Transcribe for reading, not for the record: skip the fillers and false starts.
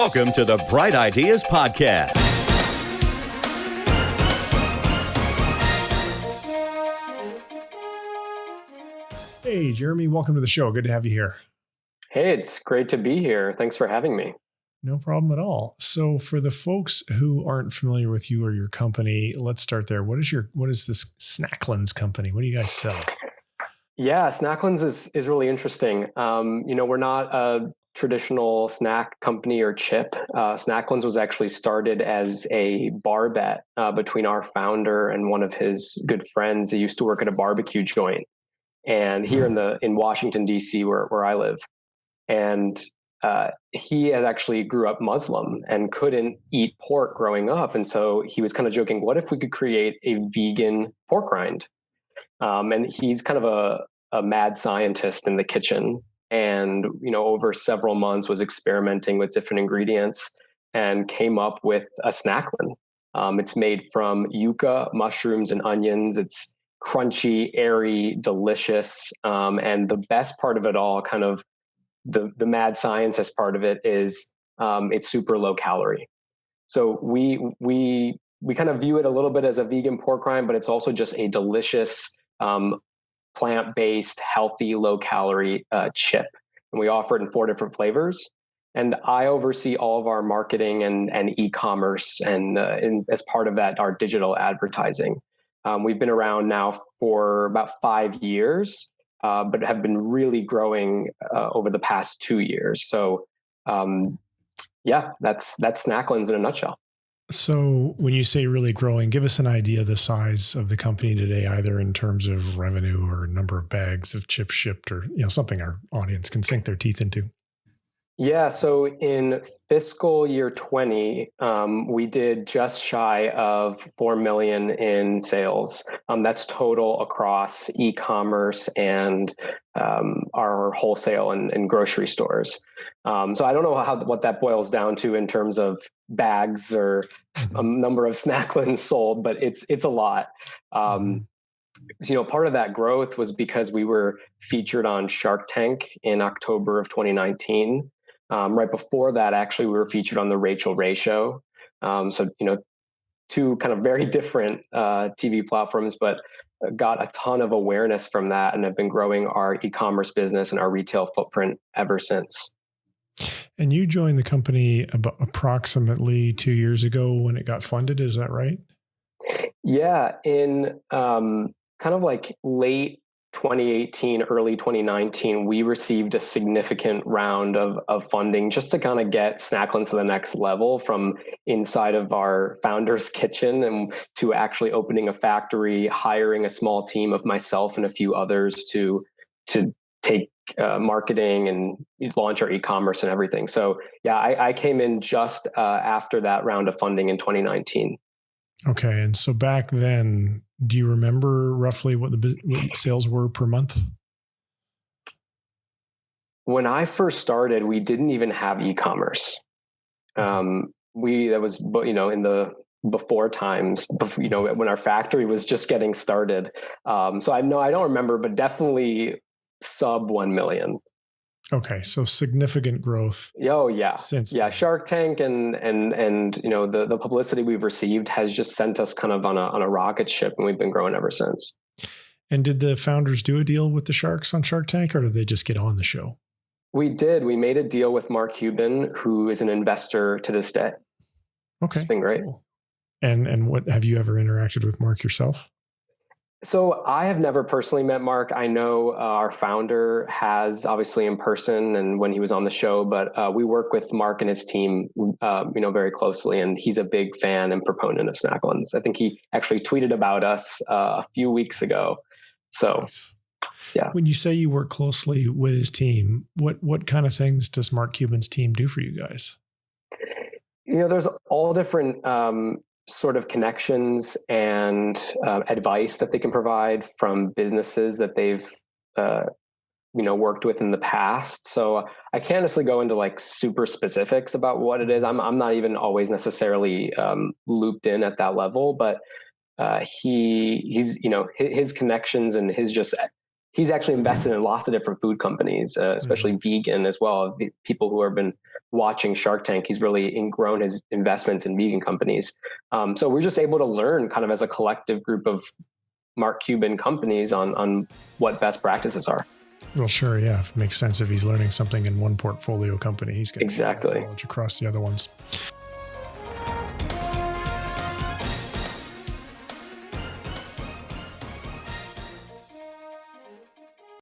Welcome to the Bright Ideas Podcast. Hey, Jeremy, welcome to the show. Good to have you here. Hey, it's great to be here. Thanks for having me. No problem at all. So for the folks who aren't familiar with you or your company, let's start there. What is this Snacklinks company? What do you guys sell? Yeah, Snacklinks is really interesting. We're not a traditional snack company or chip. Snacklinks was actually started as a bar bet between our founder and one of his good friends. He used to work at a barbecue joint, and here in Washington D.C., where I live, and he has actually grew up Muslim and couldn't eat pork growing up, and so he was kind of joking, "What if we could create a vegan pork rind?" And he's kind of a mad scientist in the kitchen, and over several months was experimenting with different ingredients and came up with a snacklin. It's made from yuca, mushrooms, and onions. It's crunchy, airy, delicious, and the best part of it all, kind of the mad scientist part of it, is it's super low calorie. So we kind of view it a little bit as a vegan pork rind, but it's also just a delicious plant-based, healthy, low-calorie chip. And we offer it in 4 different flavors. And I oversee all of our marketing and e-commerce, and as part of that, our digital advertising. We've been around now for about 5 years, but have been really growing over the past 2 years. So that's Snacklinks in a nutshell. So when you say really growing, give us an idea of the size of the company today, either in terms of revenue or number of bags of chips shipped, or something our audience can sink their teeth into. Yeah, so in fiscal year 20, we did just shy of 4 million in sales. That's total across e-commerce and our wholesale and grocery stores. So I don't know what that boils down to in terms of bags or a number of Snacklinks sold, but it's a lot. Part of that growth was because we were featured on Shark Tank in October of 2019. Right before that, actually, we were featured on the Rachel Ray Show. So, two kind of very different TV platforms, but got a ton of awareness from that and have been growing our e-commerce business and our retail footprint ever since. And you joined the company about approximately 2 years ago when it got funded. Is that right? Yeah. In kind of like late 2018, early 2019, we received a significant round of funding just to kind of get Snacklinks to the next level, from inside of our founder's kitchen and to actually opening a factory, hiring a small team of myself and a few others to take marketing and launch our e-commerce and everything. So yeah, I came in just after that round of funding in 2019. Okay. And so back then, do you remember roughly what what sales were per month? When I first started, we didn't even have e-commerce. That was, in the before times, when our factory was just getting started. So I don't remember, but definitely sub 1 million. Okay, so significant growth. Oh yeah, since then. Shark Tank and the publicity we've received has just sent us kind of on a rocket ship, and we've been growing ever since. And did the founders do a deal with the sharks on Shark Tank, or did they just get on the show? We did. We made a deal with Mark Cuban, who is an investor to this day. Okay, it's been great. Cool. And what, have you ever interacted with Mark yourself? So I have never personally met Mark. I know our founder has, obviously, in person and when he was on the show, but we work with Mark and his team, very closely, and he's a big fan and proponent of Snacklinks. I think he actually tweeted about us a few weeks ago. So, nice. Yeah. When you say you work closely with his team, what kind of things does Mark Cuban's team do for you guys? There's all different sort of connections and advice that they can provide from businesses that they've worked with in the past. So I can't necessarily go into like super specifics about what it is. I'm not even always necessarily looped in at that level, but he's his connections and his just he's actually invested in lots of different food companies, especially vegan as well. The people who have been watching Shark Tank, he's really grown his investments in vegan companies. So we're just able to learn kind of as a collective group of Mark Cuban companies on what best practices are. Well, sure. Yeah. It makes sense if he's learning something in one portfolio company, he's going to exactly knowledge across the other ones.